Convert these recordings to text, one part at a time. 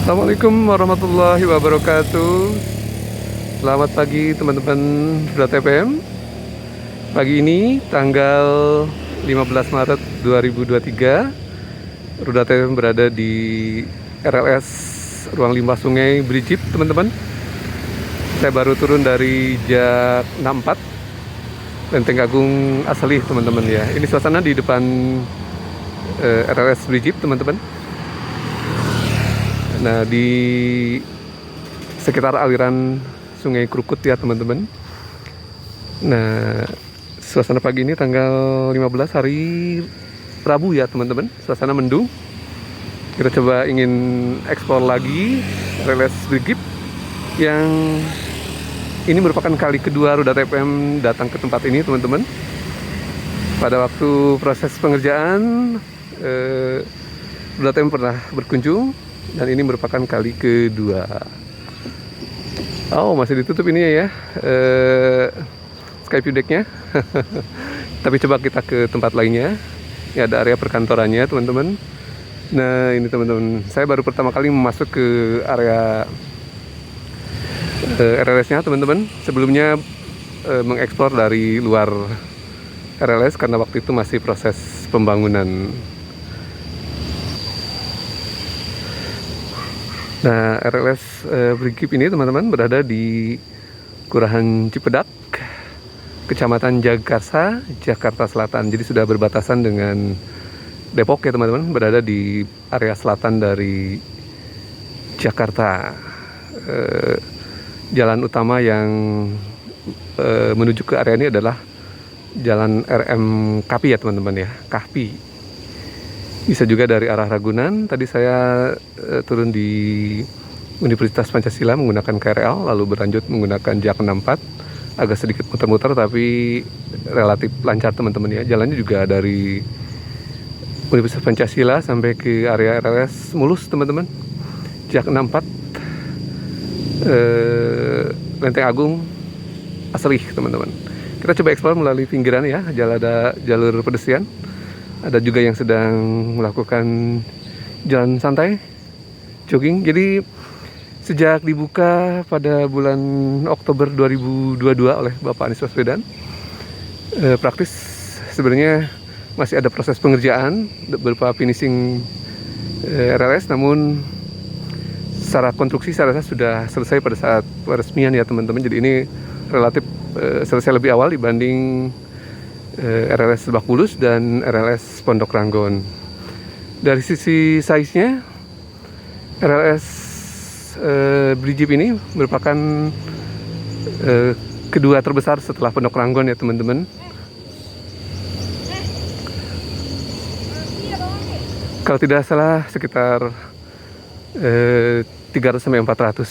Assalamualaikum warahmatullahi wabarakatuh. Selamat pagi teman-teman Ruda TPM. Pagi ini tanggal 15 Maret 2023, Ruda TPM berada di RLS Ruang Limbah Sungai Brigip, teman-teman. Saya baru turun dari Jak 64 Lenteng Agung Asli, teman-teman ya. Ini suasana di depan RLS Brigip, teman-teman. Nah, di sekitar aliran Sungai Krukut ya teman-teman. Nah, suasana pagi ini tanggal 15 hari Rabu ya teman-teman. Suasana mendung. Kita coba ingin eksplor lagi RLS Brigip yang ini merupakan kali kedua Ruda TPM datang ke tempat ini teman-teman. Pada waktu proses pengerjaan Ruda TPM pernah berkunjung, dan ini merupakan kali kedua. Oh, masih ditutup ini ya, Skyview deck-nya. Tapi coba kita ke tempat lainnya. Ini ada area perkantorannya, teman-teman. Nah, ini teman-teman, saya baru pertama kali masuk ke area RLS-nya, teman-teman. Sebelumnya mengeksplor dari luar RLS karena waktu itu masih proses pembangunan. Nah, RLS Brigip ini teman-teman berada di Kelurahan Cipedak, Kecamatan Jagakarsa, Jakarta Selatan. Jadi sudah berbatasan dengan Depok ya teman-teman, berada di area selatan dari Jakarta. Jalan utama yang menuju ke area ini adalah Jalan RM Kahpi ya teman-teman ya, Kahpi. Bisa juga dari arah Ragunan. Tadi saya turun di Universitas Pancasila menggunakan KRL, lalu berlanjut menggunakan Jak 64. Agak sedikit muter-muter tapi relatif lancar teman-teman ya. Jalannya juga dari Universitas Pancasila sampai ke area RLS mulus teman-teman. Jak 64 Lenteng Agung Asli teman-teman. Kita coba eksplor melalui pinggiran ya. Ada jalur pedestrian. Ada juga yang sedang melakukan jalan santai, jogging. Jadi sejak dibuka pada bulan Oktober 2022 oleh Bapak Anies Baswedan, praktis sebenarnya masih ada proses pengerjaan berupa finishing RLS, namun secara konstruksi saya rasa sudah selesai pada saat peresmian ya teman-teman. Jadi ini relatif selesai lebih awal dibanding RLS Lebak Bulus dan RLS Pondok Ranggon. Dari sisi size-nya, RLS Brigip ini merupakan kedua terbesar setelah Pondok Ranggon ya teman-teman. Kalau tidak salah sekitar 300 sampai 400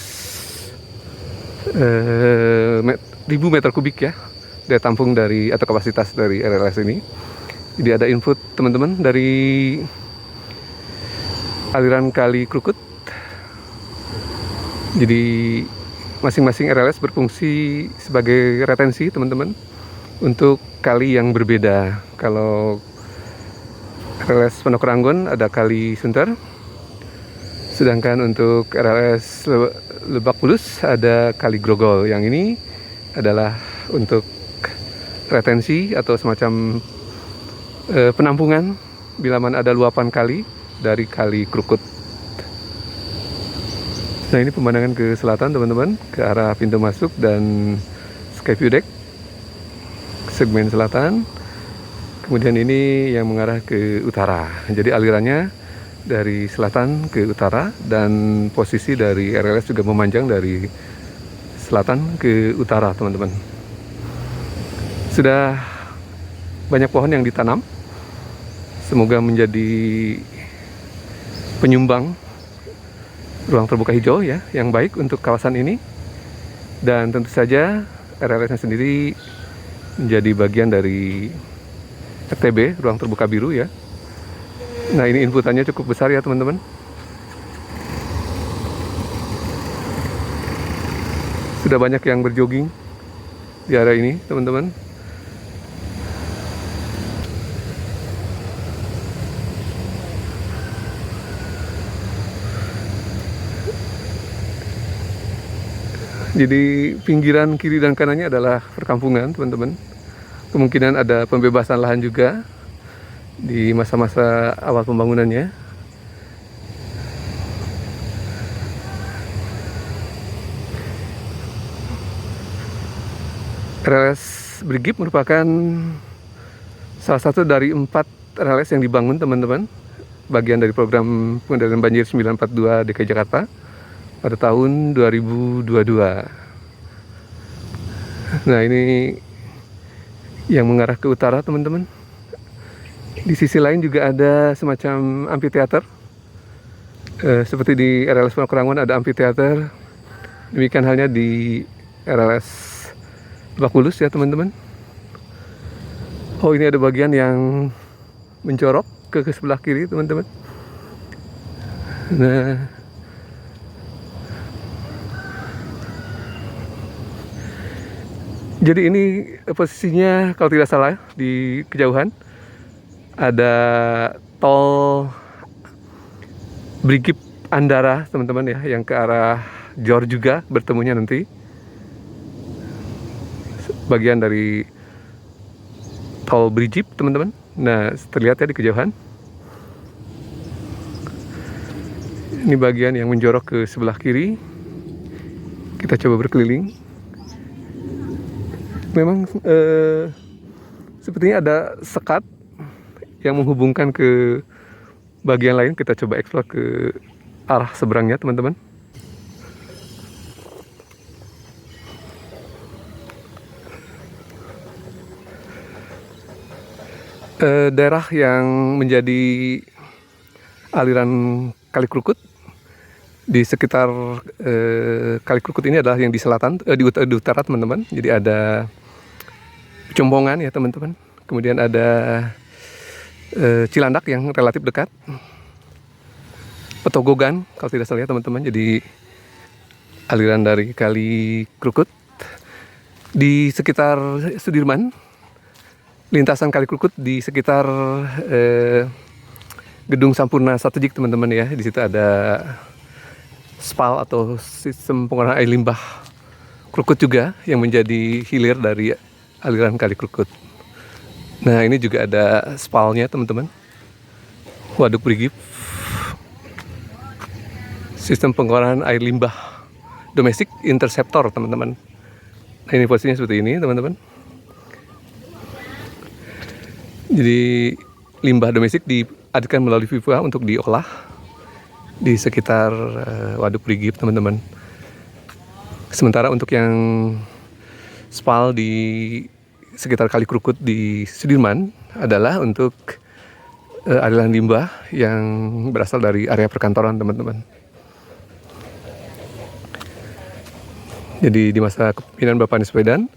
ribu meter kubik ya daya tampung dari atau kapasitas dari RLS ini. Jadi ada input teman-teman dari aliran Kali Krukut. Jadi masing-masing RLS berfungsi sebagai retensi teman-teman untuk kali yang berbeda. Kalau RLS Pondok Ranggon ada Kali Sunter, sedangkan untuk RLS Lebak Bulus ada Kali Grogol. Yang ini adalah untuk retensi atau semacam penampungan bila mana ada luapan kali dari Kali Krukut. Nah, ini pemandangan ke selatan teman-teman, ke arah pintu masuk dan Skyview deck segmen selatan. Kemudian ini yang mengarah ke utara. Jadi alirannya dari selatan ke utara, dan posisi dari RLS juga memanjang dari selatan ke utara teman-teman. Sudah banyak pohon yang ditanam, semoga menjadi penyumbang ruang terbuka hijau ya yang baik untuk kawasan ini. Dan tentu saja RLS-nya sendiri menjadi bagian dari RTB, ruang terbuka biru ya. Nah, ini inputannya cukup besar ya teman-teman. Sudah banyak yang berjogging di area ini teman-teman. Jadi pinggiran kiri dan kanannya adalah perkampungan, teman-teman. Kemungkinan ada pembebasan lahan juga di masa-masa awal pembangunannya. RLS Brigip merupakan salah satu dari 4 RLS yang dibangun, teman-teman, bagian dari program pengendalian banjir 942 DKI Jakarta pada tahun 2022. Nah, ini yang mengarah ke utara, teman-teman. Di sisi lain juga ada semacam amphitheater. Seperti di RLS Pangrango ada amphitheater. Demikian halnya di RLS Lebak Bulus ya, teman-teman. Oh, ini ada bagian yang mencorok ke sebelah kiri, teman-teman. Nah, jadi ini posisinya kalau tidak salah di kejauhan ada tol Brigip Andara, teman-teman ya, yang ke arah Jor juga bertemunya nanti. Bagian dari tol Brigip, teman-teman. Nah, terlihat ya di kejauhan. Ini bagian yang menjorok ke sebelah kiri. Kita coba berkeliling. Memang sepertinya ada sekat yang menghubungkan ke bagian lain. Kita coba eksplor ke arah seberangnya, teman-teman. Daerah yang menjadi aliran Kali Krukut di sekitar Kali Krukut ini adalah yang di selatan, di utara, teman-teman. Jadi ada Combongan ya, teman-teman. Kemudian ada Cilandak yang relatif dekat, Petogogan kalau tidak salah ya, teman-teman. Jadi aliran dari Kali Krukut di sekitar Sudirman, lintasan Kali Krukut di sekitar Gedung Sampurna Strategik, teman-teman ya. Di situ ada SPAL atau sistem pengolahan air limbah Krukut juga yang menjadi hilir dari aliran Kali Krukut. Nah, ini juga ada SPAL-nya, teman-teman. Waduk Brigip, sistem pengolahan air limbah domestik interceptor, teman-teman. Nah, ini posisinya seperti ini, teman-teman. Jadi limbah domestik dialirkan melalui pipa untuk diolah di sekitar Waduk Brigip, teman-teman. Sementara untuk yang SPAL di sekitar Kali Krukut di Sudirman adalah untuk aliran limbah yang berasal dari area perkantoran, teman-teman. Jadi di masa kepemimpinan Bapak Anies Baswedan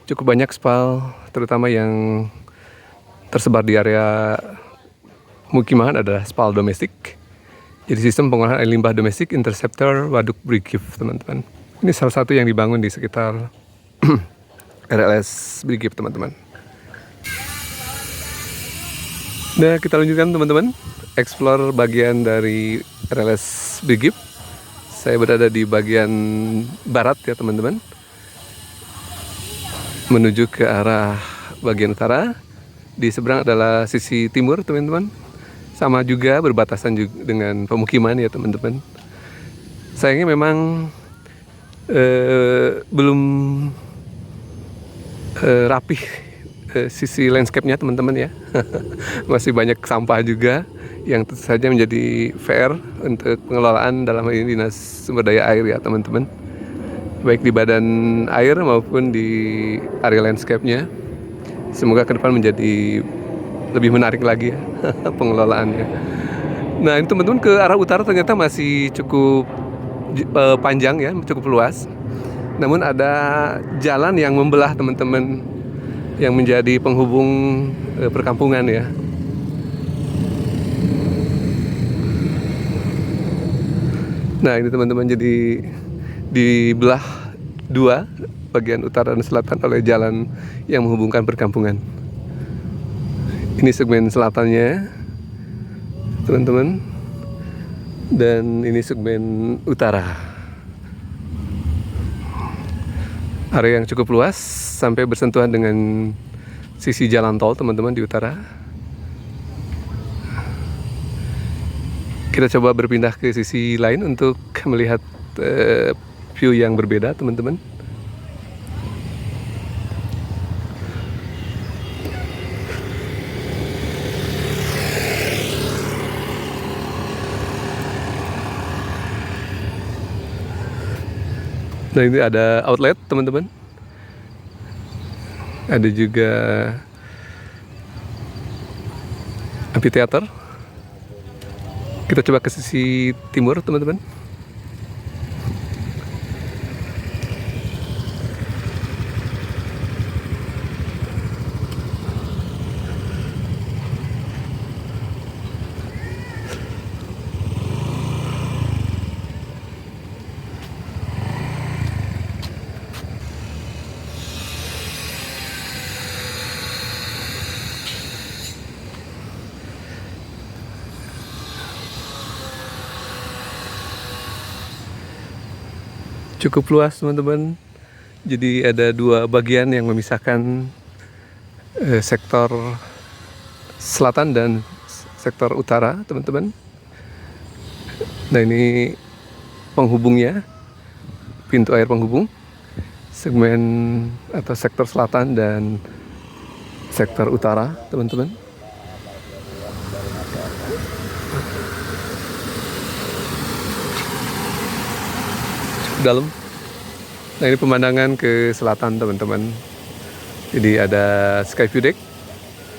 cukup banyak SPAL, terutama yang tersebar di area mukiman adalah SPAL domestik. Jadi sistem pengolahan air limbah domestik interceptor Waduk Brigip, teman-teman. Ini salah satu yang dibangun di sekitar RLS Brigip, teman-teman. Nah, kita lanjutkan, teman-teman, explore bagian dari RLS Brigip. Saya berada di bagian barat ya, teman-teman, menuju ke arah bagian utara. Di seberang adalah sisi timur, teman-teman. Sama juga berbatasan juga dengan pemukiman ya, teman-teman. Sayangnya memang belum rapih sisi landscape-nya, teman-teman ya. Masih banyak sampah juga yang tentu saja menjadi PR untuk pengelolaan dalam hal ini Dinas Sumber Daya Air ya, teman-teman. Baik di badan air maupun di area landscape-nya. Semoga ke depan menjadi lebih menarik lagi ya pengelolaannya. Nah, ini teman-teman ke arah utara ternyata masih cukup panjang ya, cukup luas. Namun ada jalan yang membelah, teman-teman, yang menjadi penghubung perkampungan ya. Nah, ini teman-teman jadi dibelah dua, bagian utara dan selatan, oleh jalan yang menghubungkan perkampungan. Ini segmen selatannya, teman-teman, dan ini segmen utara. area yang cukup luas sampai bersentuhan dengan sisi jalan tol teman-teman di utara. Kita coba berpindah ke sisi lain untuk melihat view yang berbeda teman-teman. Nah, ini ada outlet teman-teman. Ada juga amphitheater. Kita coba ke sisi timur teman-teman. Cukup luas teman-teman. Jadi ada dua bagian yang memisahkan sektor selatan dan sektor utara teman-teman. Nah, ini penghubungnya, pintu air penghubung segmen atau sektor selatan dan sektor utara teman-teman. Dalam. Nah, ini pemandangan ke selatan teman-teman. Jadi ada Skyview Deck,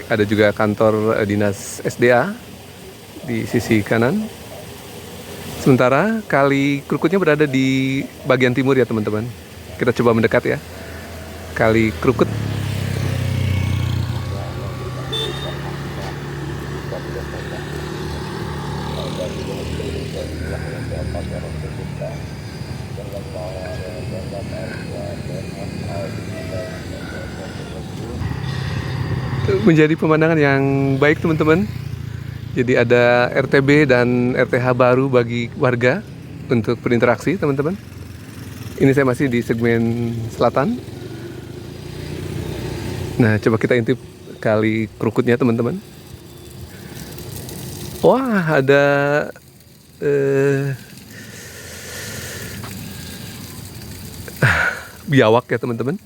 ada juga kantor dinas SDA di sisi kanan. Sementara Kali Krukutnya berada di bagian timur ya teman-teman. Kita coba mendekat ya. Kali Krukut. Menjadi pemandangan yang baik teman-teman. Jadi ada RTB dan RTH baru bagi warga untuk berinteraksi teman-teman. Ini saya masih di segmen selatan. Nah, coba kita intip Kali Krukutnya teman-teman. Wah, ada biawak ya teman-teman.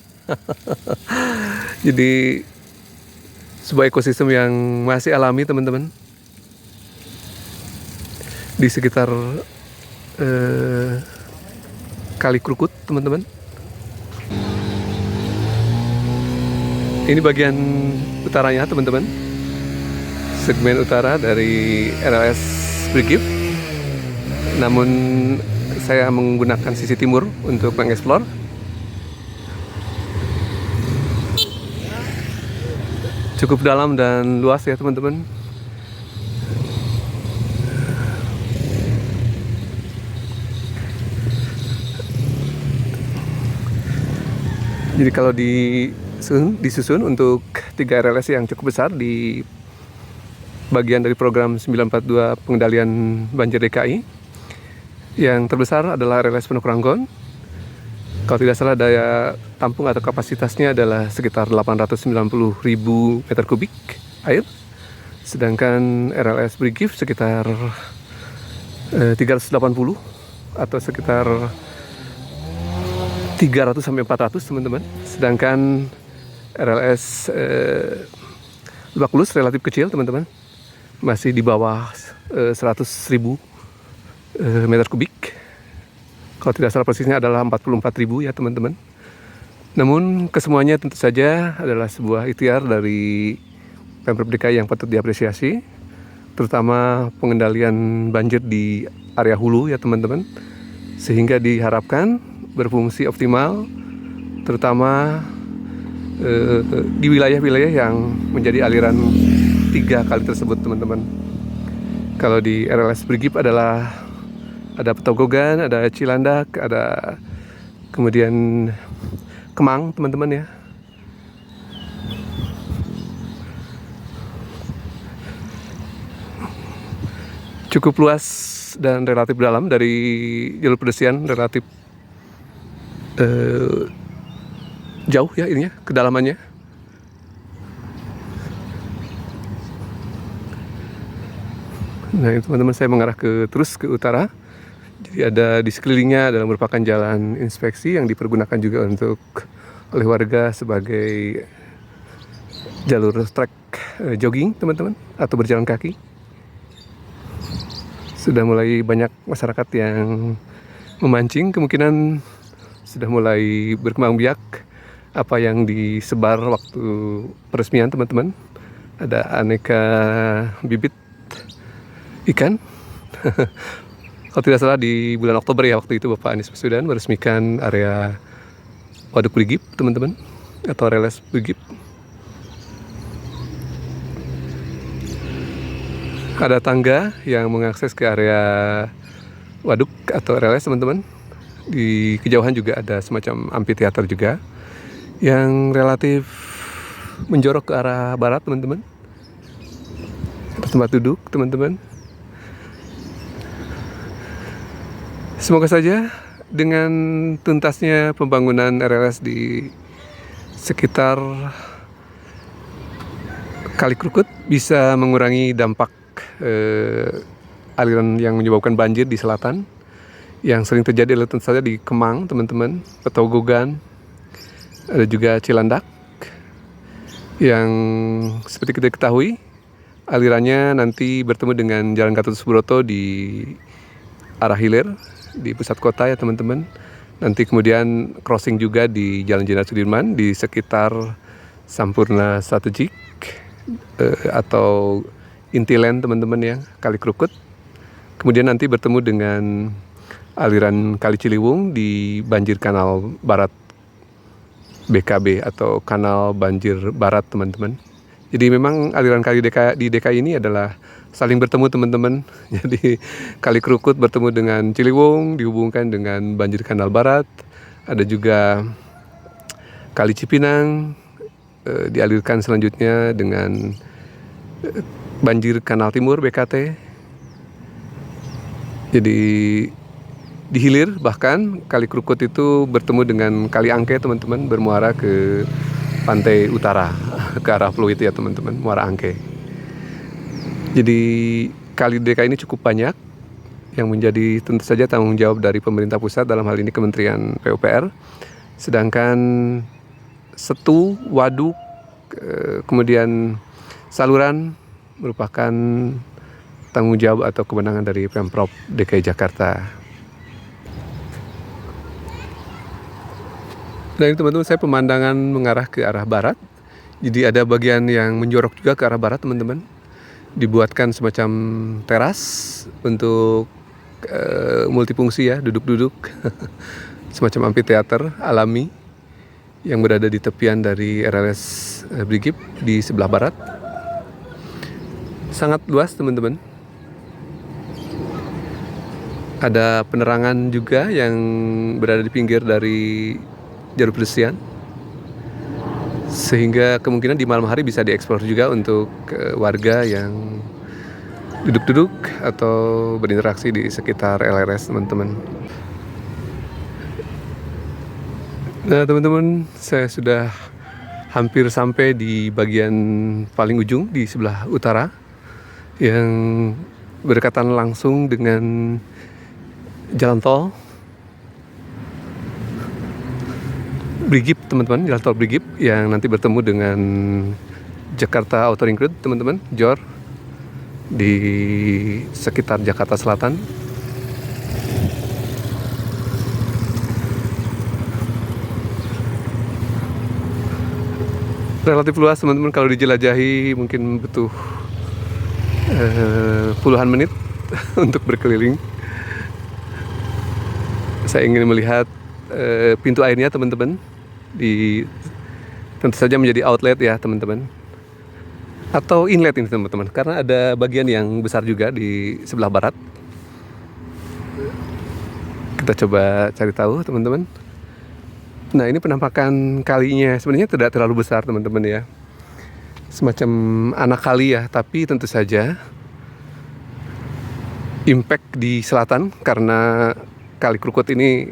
Jadi sebuah ekosistem yang masih alami teman-teman di sekitar Kali Krukut teman-teman. Ini bagian utaranya teman-teman, segmen utara dari RLS Brigif. Namun saya menggunakan sisi timur untuk mengeksplor. Cukup dalam dan luas ya teman-teman. Jadi kalau disusun untuk 3 RLS yang cukup besar di bagian dari program 942 pengendalian banjir DKI. Yang terbesar adalah RLS Pondok Ranggon. Kalau tidak salah daya tampung atau kapasitasnya adalah sekitar 890.000 meter kubik air. Sedangkan RLS Brigif sekitar 380 atau sekitar 300 sampai 400 teman-teman. Sedangkan RLS Lebak Bulus relatif kecil teman-teman, masih di bawah 100.000 meter kubik. Kalau tidak salah persisnya adalah 44.000 ya teman-teman. Namun kesemuanya tentu saja adalah sebuah ikhtiar dari Pemprov DKI yang patut diapresiasi, terutama pengendalian banjir di area hulu ya teman-teman, sehingga diharapkan berfungsi optimal, terutama di wilayah-wilayah yang menjadi aliran 3 kali tersebut teman-teman. Kalau di RLS Brigif ada Petogogan, ada Cilandak, ada kemudian Kemang teman-teman ya. Cukup luas dan relatif dalam dari jalur pedestrian, relatif jauh ya ininya, kedalamannya. Nah ini teman-teman, saya mengarah terus ke utara. Jadi ada di sekelilingnya adalah merupakan jalan inspeksi yang dipergunakan juga untuk oleh warga sebagai jalur trek jogging teman-teman, atau berjalan kaki. Sudah mulai banyak masyarakat yang memancing, kemungkinan sudah mulai berkembang biak apa yang disebar waktu peresmian teman-teman. Ada aneka bibit ikan. Kalau tidak salah di bulan Oktober ya, waktu itu Bapak Anies Baswedan meresmikan area Waduk Brigip teman-teman, atau RLS Brigip. Ada tangga yang mengakses ke area waduk atau RLS teman-teman. Di kejauhan juga ada semacam amphitheater juga yang relatif menjorok ke arah barat teman-teman. Tempat duduk teman-teman. Semoga saja dengan tuntasnya pembangunan RLS di sekitar Kali Krukut bisa mengurangi dampak aliran yang menyebabkan banjir di selatan yang sering terjadi adalah tentu saja di Kemang teman-teman, Petogogan, ada juga Cilandak yang seperti kita ketahui alirannya nanti bertemu dengan Jalan Gatot Subroto di arah hilir di pusat kota ya teman-teman. Nanti kemudian crossing juga di Jalan Jenderal Sudirman di sekitar Sampurna Strategik atau Intiland teman-teman ya, Kali Krukut. Kemudian nanti bertemu dengan aliran Kali Ciliwung di Banjir Kanal Barat BKB atau Kanal Banjir Barat teman-teman. Jadi memang aliran kali di DKI ini adalah saling bertemu teman-teman. Jadi Kali Krukut bertemu dengan Ciliwung dihubungkan dengan Banjir Kanal Barat. Ada juga Kali Cipinang dialirkan selanjutnya dengan Banjir Kanal Timur BKT. Jadi di hilir bahkan Kali Krukut itu bertemu dengan Kali Angke teman-teman, bermuara ke pantai utara ke arah Pluit ya teman-teman, Muara Angke. Jadi kali DKI ini cukup banyak yang menjadi tentu saja tanggung jawab dari pemerintah pusat, dalam hal ini Kementerian PUPR. Sedangkan setu, waduk, kemudian saluran merupakan tanggung jawab atau kewenangan dari Pemprov DKI Jakarta. Dan teman-teman, saya pemandangan mengarah ke arah barat. Jadi ada bagian yang menjorok juga ke arah barat teman-teman. Dibuatkan semacam teras untuk multifungsi ya, duduk-duduk. Semacam amphitheater alami yang berada di tepian dari RLS Brigip di sebelah barat. Sangat luas teman-teman. Ada penerangan juga yang berada di pinggir dari jalur pedestrian, sehingga kemungkinan di malam hari bisa dieksplor juga untuk warga yang duduk-duduk atau berinteraksi di sekitar LRS teman-teman. Nah teman-teman, saya sudah hampir sampai di bagian paling ujung di sebelah utara yang berdekatan langsung dengan jalan tol Brigip teman-teman, jalan tol Brigip yang nanti bertemu dengan Jakarta Outer Ring Road teman-teman, JOR di sekitar Jakarta Selatan. Relatif luas teman-teman, kalau dijelajahi mungkin butuh puluhan menit untuk berkeliling. Saya ingin melihat pintu airnya teman-teman, tentu saja menjadi outlet ya teman-teman, atau inlet ini teman-teman, karena ada bagian yang besar juga di sebelah barat. Kita coba cari tahu teman-teman. Nah ini penampakan kalinya sebenarnya tidak terlalu besar teman-teman ya, semacam anak kali ya, tapi tentu saja impact di selatan karena Kali Krukut ini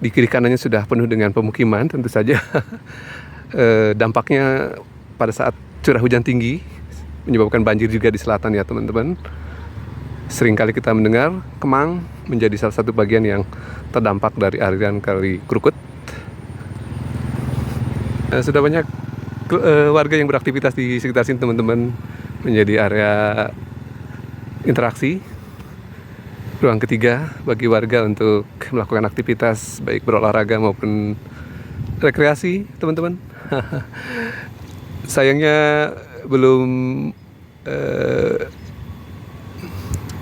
Di kiri kanannya sudah penuh dengan pemukiman, tentu saja. Dampaknya pada saat curah hujan tinggi menyebabkan banjir juga di selatan ya teman-teman. Seringkali kita mendengar Kemang menjadi salah satu bagian yang terdampak dari aliran Kali Krukut. Sudah banyak warga yang beraktivitas di sekitar sini teman-teman, menjadi area interaksi, ruang ketiga bagi warga untuk melakukan aktivitas baik berolahraga maupun rekreasi teman-teman. Sayangnya belum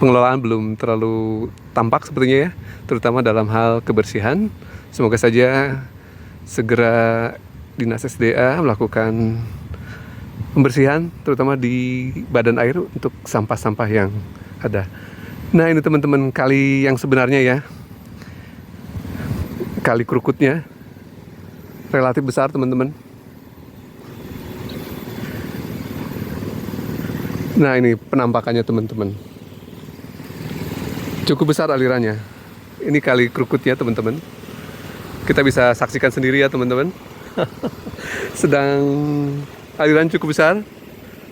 pengelolaan belum terlalu tampak sepertinya ya, terutama dalam hal kebersihan. Semoga saja segera Dinas SDA melakukan pembersihan terutama di badan air untuk sampah-sampah yang ada. Nah, ini teman-teman kali yang sebenarnya ya. Kali Krukutnya relatif besar teman-teman. Nah, ini penampakannya teman-teman. Cukup besar alirannya. Ini Kali Krukutnya teman-teman. Kita bisa saksikan sendiri ya teman-teman. Sedang aliran cukup besar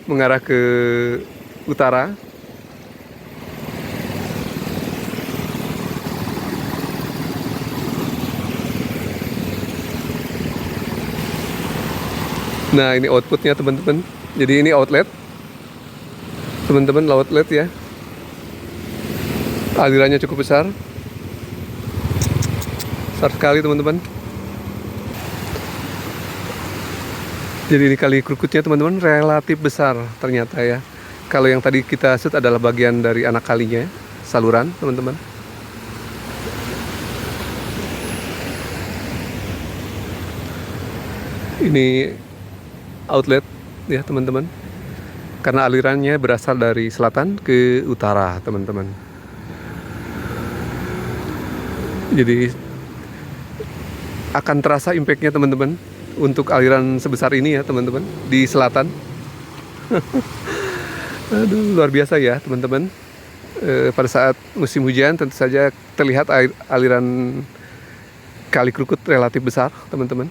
mengarah ke utara. Nah, ini outputnya teman-teman. Jadi ini outlet teman-teman, outlet ya. Alirannya cukup besar sekali teman-teman. Jadi ini Kali Krukutnya teman-teman relatif besar ternyata ya. Kalau yang tadi kita shoot adalah bagian dari anak kalinya, saluran teman-teman. Ini outlet ya teman-teman, karena alirannya berasal dari selatan ke utara teman-teman. Jadi akan terasa impactnya teman-teman untuk aliran sebesar ini ya teman-teman di selatan. Aduh, luar biasa ya teman-teman. Pada saat musim hujan tentu saja terlihat aliran Kali Krukut relatif besar teman-teman.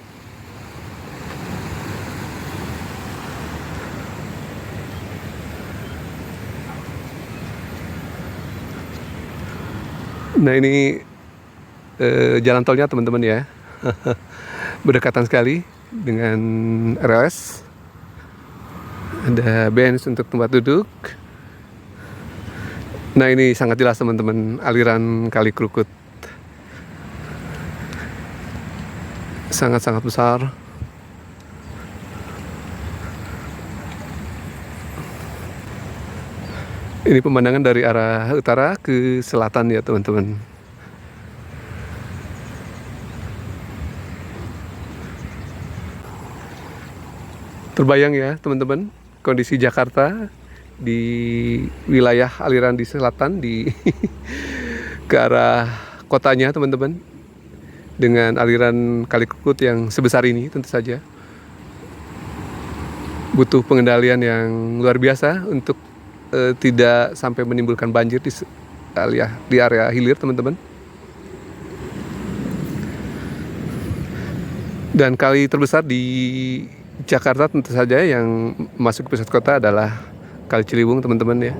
Nah, ini jalan tolnya teman-teman ya. Berdekatan sekali dengan RLS. Ada bench untuk tempat duduk. Nah, ini sangat jelas teman-teman aliran Kali Krukut. Sangat-sangat besar. Ini pemandangan dari arah utara ke selatan ya teman-teman. Terbayang ya teman-teman kondisi Jakarta di wilayah aliran di selatan di ke arah kotanya teman-teman, dengan aliran Kali Krukut yang sebesar ini tentu saja butuh pengendalian yang luar biasa untuk tidak sampai menimbulkan banjir di area hilir teman-teman. Dan kali terbesar di Jakarta tentu saja yang masuk ke pusat kota adalah Kali Ciliwung teman-teman ya.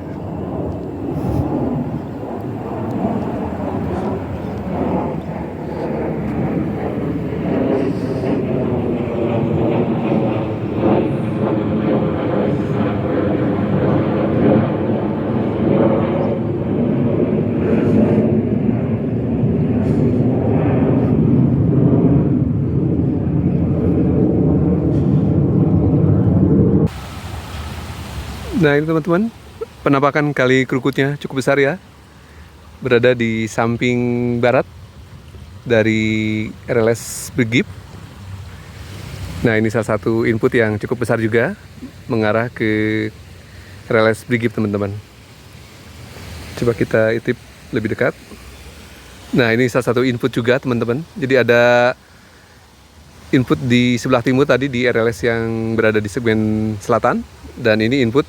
Nah, ini teman-teman, penampakan Kali Krukutnya cukup besar ya. Berada di samping barat dari RLS Brigip. Nah, ini salah satu input yang cukup besar juga mengarah ke RLS Brigip teman-teman. Coba kita intip lebih dekat. Nah, ini salah satu input juga teman-teman. Jadi ada input di sebelah timur tadi di RLS yang berada di segmen selatan, dan ini input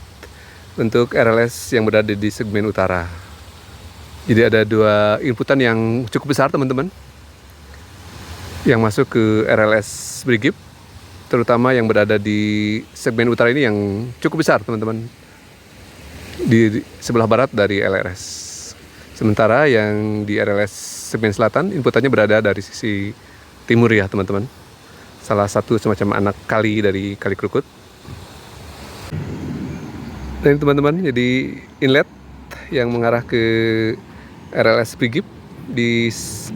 untuk RLS yang berada di segmen utara. Jadi ada dua inputan yang cukup besar teman-teman. yang masuk ke RLS Brigip, terutama yang berada di segmen utara ini yang cukup besar teman-teman, di sebelah barat dari LRS. Sementara yang di RLS segmen selatan inputannya berada dari sisi timur ya teman-teman, salah satu semacam anak kali dari Kali Krukut. Nah ini teman-teman, jadi inlet yang mengarah ke RLS Brigip di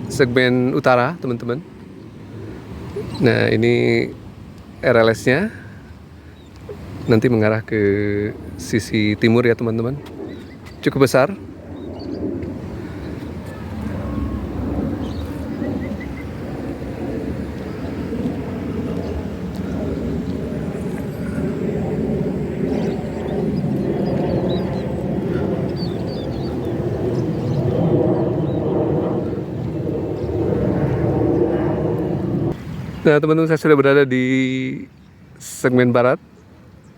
segmen utara teman-teman. Nah ini RLS-nya nanti mengarah ke sisi timur ya teman-teman, cukup besar. Nah teman-teman, saya sudah berada di segmen barat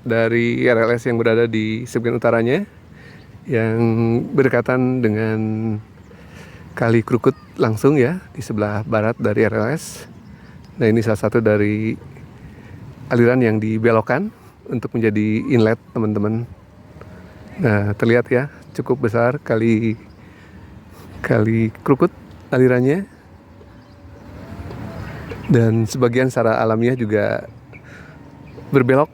dari RLS yang berada di segmen utaranya, yang berdekatan dengan Kali Krukut langsung ya, di sebelah barat dari RLS. Nah ini salah satu dari aliran yang dibelokkan untuk menjadi inlet teman-teman. Nah terlihat ya, cukup besar Kali Krukut alirannya. Dan sebagian secara alamiah juga berbelok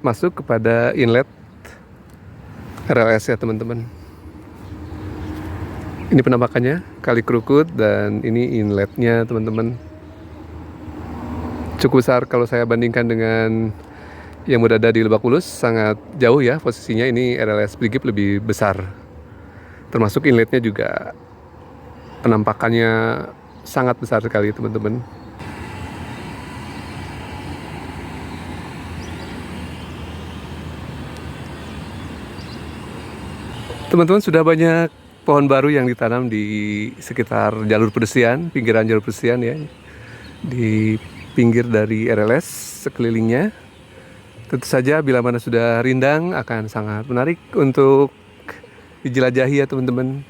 masuk kepada inlet RLS ya teman-teman. Ini penampakannya Kali Krukut dan ini inletnya teman-teman. Cukup besar kalau saya bandingkan dengan yang berada di Lebak Bulus, sangat jauh ya posisinya. Ini RLS Brigip lebih besar, termasuk inletnya juga penampakannya sangat besar sekali teman-teman. Teman-teman, sudah banyak pohon baru yang ditanam di sekitar jalur pedestrian, pinggiran jalur pedestrian ya, di pinggir dari RLS sekelilingnya. Tentu saja bila mana sudah rindang akan sangat menarik untuk dijelajahi ya teman-teman.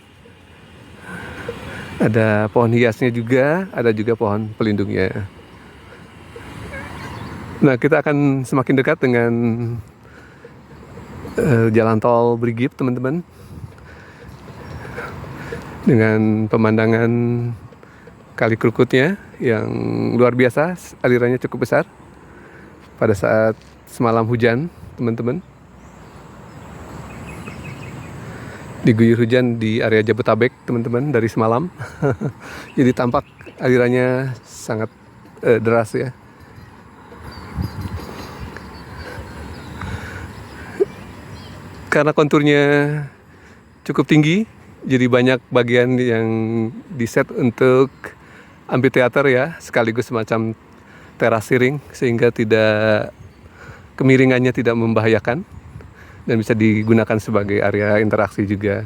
Ada pohon hiasnya juga, ada juga pohon pelindungnya. Nah kita akan semakin dekat dengan jalan tol Brigip teman-teman, dengan pemandangan Kali Krukutnya yang luar biasa, alirannya cukup besar pada saat semalam hujan teman-teman. Diguyur hujan di area Jabotabek teman-teman dari semalam. Jadi tampak alirannya sangat deras ya. Karena konturnya cukup tinggi, jadi banyak bagian yang diset untuk amphitheater ya, sekaligus semacam teras siring, sehingga kemiringannya tidak membahayakan dan bisa digunakan sebagai area interaksi juga.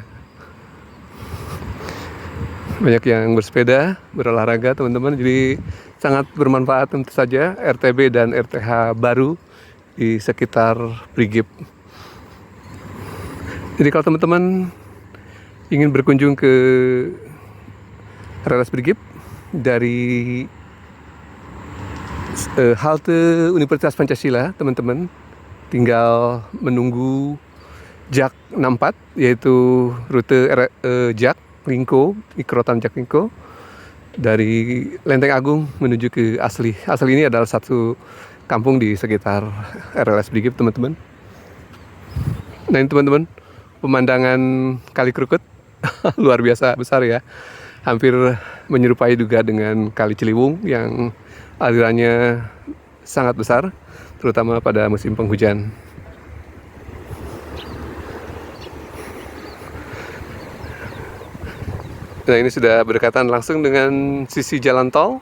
Banyak yang bersepeda, berolahraga teman-teman, jadi sangat bermanfaat tentu saja RTB dan RTH baru di sekitar Brigip. Jadi kalau teman-teman ingin berkunjung ke RLS Brigip dari halte Universitas Pancasila, teman-teman tinggal menunggu Jak 64, yaitu rute Jak Lingko, Mikrotan Jak Lingko, dari Lenteng Agung menuju ke Asli. Asli ini adalah satu kampung di sekitar RLS Brigip teman-teman. Nah ini teman-teman, pemandangan Kali Krukut luar biasa besar ya, hampir menyerupai juga dengan Kali Ciliwung yang alirannya sangat besar, terutama pada musim penghujan. Nah ini sudah berdekatan langsung dengan sisi jalan tol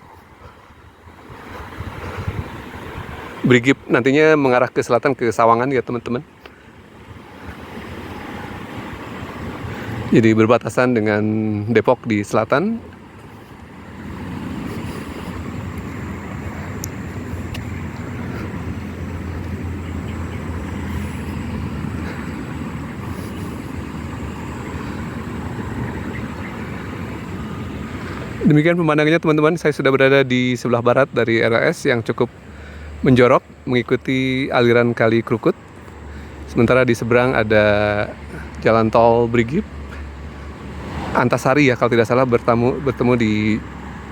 Brigip, nantinya mengarah ke selatan ke Sawangan ya teman-teman. Jadi berbatasan dengan Depok di selatan. Demikian pemandangannya teman-teman, saya sudah berada di sebelah barat dari RLS yang cukup menjorok mengikuti aliran Kali Krukut. Sementara di seberang ada jalan tol Brigip Antasari ya kalau tidak salah, bertemu di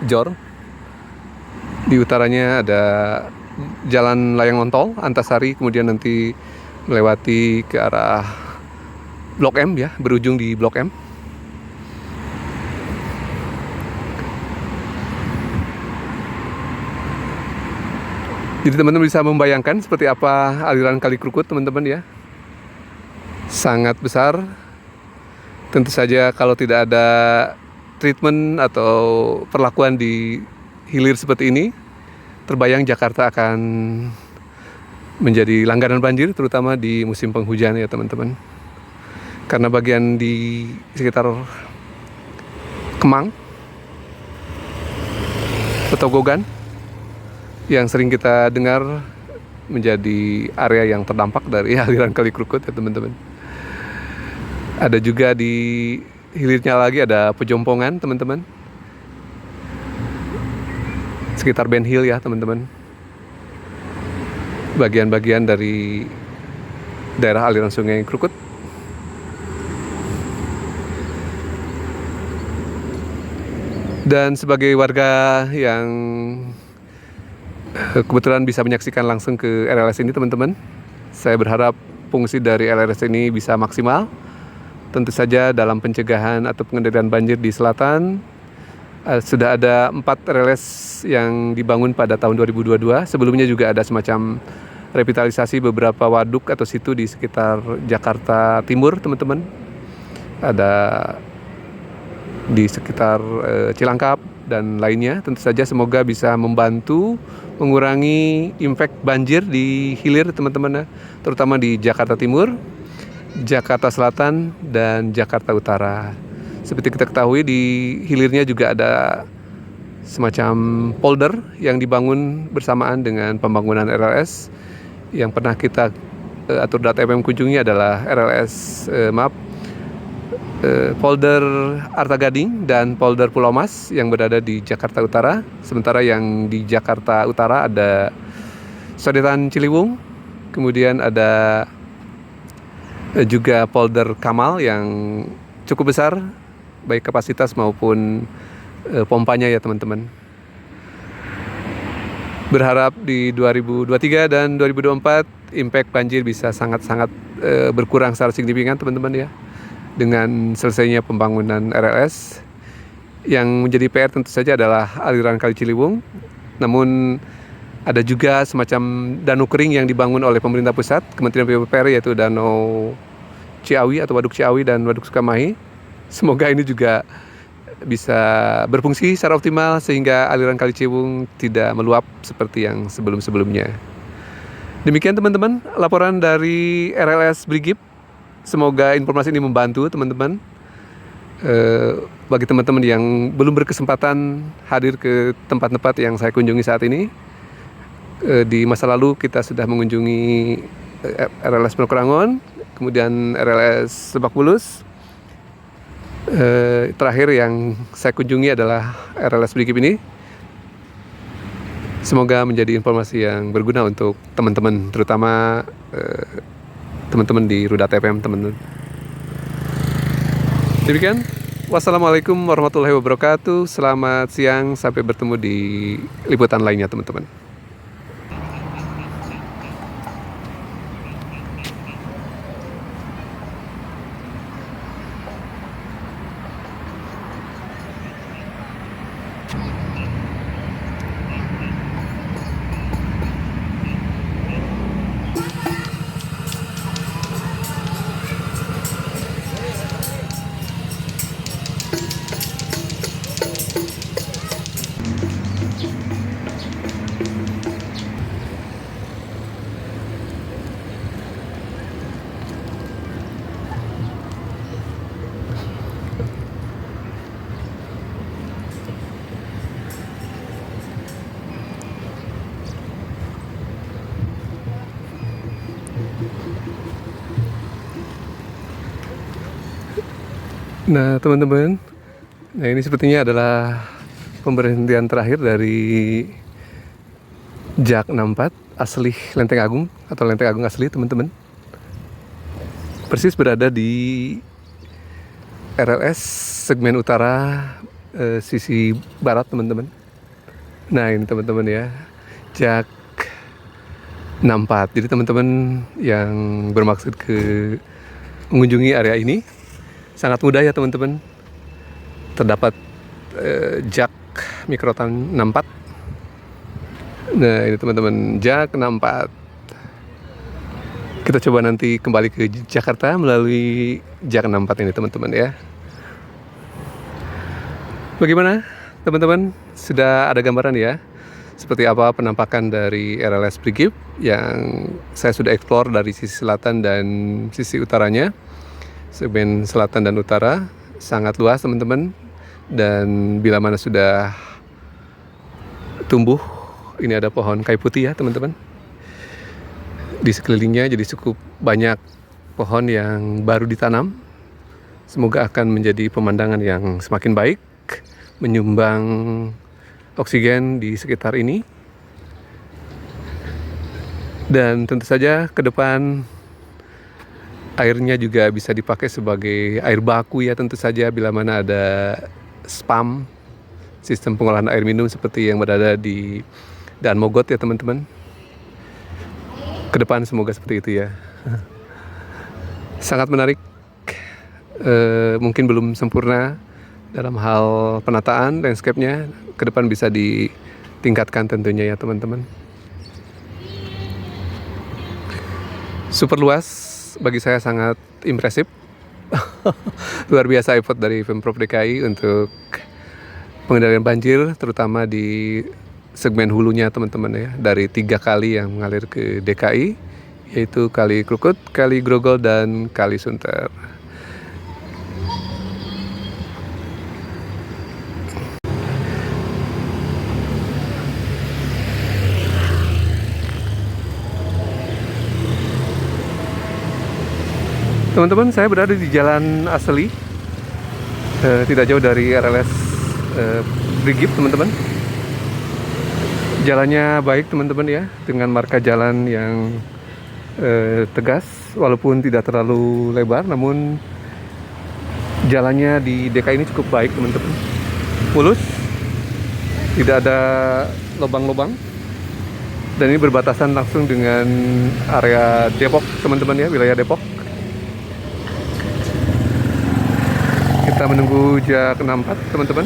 Jor. Di utaranya ada jalan layang nontol Antasari, kemudian nanti melewati ke arah Blok M ya, berujung di Blok M. Jadi teman-teman bisa membayangkan seperti apa aliran Kali Krukut teman-teman ya. Sangat besar. Tentu saja kalau tidak ada treatment atau perlakuan di hilir seperti ini, terbayang Jakarta akan menjadi langganan banjir, terutama di musim penghujan ya teman-teman. Karena bagian di sekitar Kemang, Petogogan, yang sering kita dengar menjadi area yang terdampak dari aliran Kali Krukut ya teman-teman. Ada juga di hilirnya lagi ada Pejompongan teman-teman, sekitar Ben Hill ya teman-teman. Bagian-bagian dari daerah aliran Sungai Krukut. Dan sebagai warga yang kebetulan bisa menyaksikan langsung ke RLS ini teman-teman, saya berharap fungsi dari RLS ini bisa maksimal. Tentu saja dalam pencegahan atau pengendalian banjir di selatan. Sudah ada 4 RLS yang dibangun pada tahun 2022. Sebelumnya juga ada semacam revitalisasi beberapa waduk atau situ di sekitar Jakarta Timur teman-teman. Ada di sekitar Cilangkap dan lainnya. Tentu saja semoga bisa membantu mengurangi impact banjir di hilir teman-teman ya, terutama di Jakarta Timur, Jakarta Selatan, dan Jakarta Utara. Seperti kita ketahui di hilirnya juga ada semacam polder yang dibangun bersamaan dengan pembangunan RLS. Yang pernah kita atur data FM kunjungi adalah RLS polder Arta Gading dan polder Pulau Mas yang berada di Jakarta Utara. Sementara yang di Jakarta Utara ada Sodetan Ciliwung, kemudian ada juga polder Kamal yang cukup besar, baik kapasitas maupun pompanya ya teman-teman. Berharap di 2023 dan 2024 impact banjir bisa sangat-sangat berkurang secara signifikan teman-teman ya, dengan selesainya pembangunan RLS. Yang menjadi PR tentu saja adalah aliran Kali Ciliwung. Namun ada juga semacam danau kering yang dibangun oleh pemerintah pusat, Kementerian PUPR, yaitu Danau Ciawi atau Waduk Ciawi dan Waduk Sukamahi. Semoga ini juga bisa berfungsi secara optimal sehingga aliran Kali Ciliwung tidak meluap seperti yang sebelum-sebelumnya. Demikian teman-teman laporan dari RLS Brigip. Semoga informasi ini membantu teman-teman. Bagi teman-teman yang belum berkesempatan hadir ke tempat-tempat yang saya kunjungi saat ini, di masa lalu kita sudah mengunjungi RLS Pondok Rangon, kemudian RLS Lebak Bulus. Terakhir yang saya kunjungi adalah RLS Brigip ini. Semoga menjadi informasi yang berguna untuk teman-teman, terutama teman-teman di Rudat FM teman-teman. Demikian, wassalamualaikum warahmatullahi wabarakatuh. Selamat siang, sampai bertemu di liputan lainnya teman-teman. Nah teman-teman, nah ini sepertinya adalah pemberhentian terakhir dari Jak 64 asli Lenteng Agung atau Lenteng Agung asli teman-teman. Persis berada di RLS segmen utara sisi barat teman-teman. Nah ini teman-teman ya, Jak 64. Jadi teman-teman yang bermaksud ke mengunjungi area ini sangat mudah ya teman-teman. Terdapat Jak Mikrotan 64. Nah ini teman-teman, Jak 64. Kita coba nanti kembali ke Jakarta melalui Jak 64 ini teman-teman ya. Bagaimana teman-teman? Sudah ada gambaran ya seperti apa penampakan dari RLS Brigip yang saya sudah eksplor dari sisi selatan dan sisi utaranya. Segmen selatan dan utara sangat luas teman-teman, dan bila mana sudah tumbuh, ini ada pohon kayu putih ya teman-teman di sekelilingnya, jadi cukup banyak pohon yang baru ditanam. Semoga akan menjadi pemandangan yang semakin baik, menyumbang oksigen di sekitar ini. Dan tentu saja ke depan airnya juga bisa dipakai sebagai air baku ya, tentu saja bila mana ada SPAM, sistem pengolahan air minum seperti yang berada di Daan Mogot ya teman-teman. Ke depan semoga seperti itu ya. Sangat menarik. Mungkin belum sempurna dalam hal penataan landscape-nya, ke depan bisa ditingkatkan tentunya ya teman-teman. Super luas, bagi saya sangat impresif. Luar biasa effort dari Pemprov DKI untuk pengendalian banjir, terutama di segmen hulunya teman-teman ya, dari 3 kali yang mengalir ke DKI, yaitu Kali Krukut, Kali Grogol, dan Kali Sunter. Teman-teman, saya berada di Jalan Asli, tidak jauh dari RLS Brigip teman-teman. Jalannya baik teman-teman ya, dengan marka jalan yang tegas, walaupun tidak terlalu lebar, namun jalannya di DKI ini cukup baik teman-teman. Mulus, tidak ada lubang-lubang, dan ini berbatasan langsung dengan area Depok teman-teman ya, wilayah Depok. Kita menunggu Jak 64 teman-teman.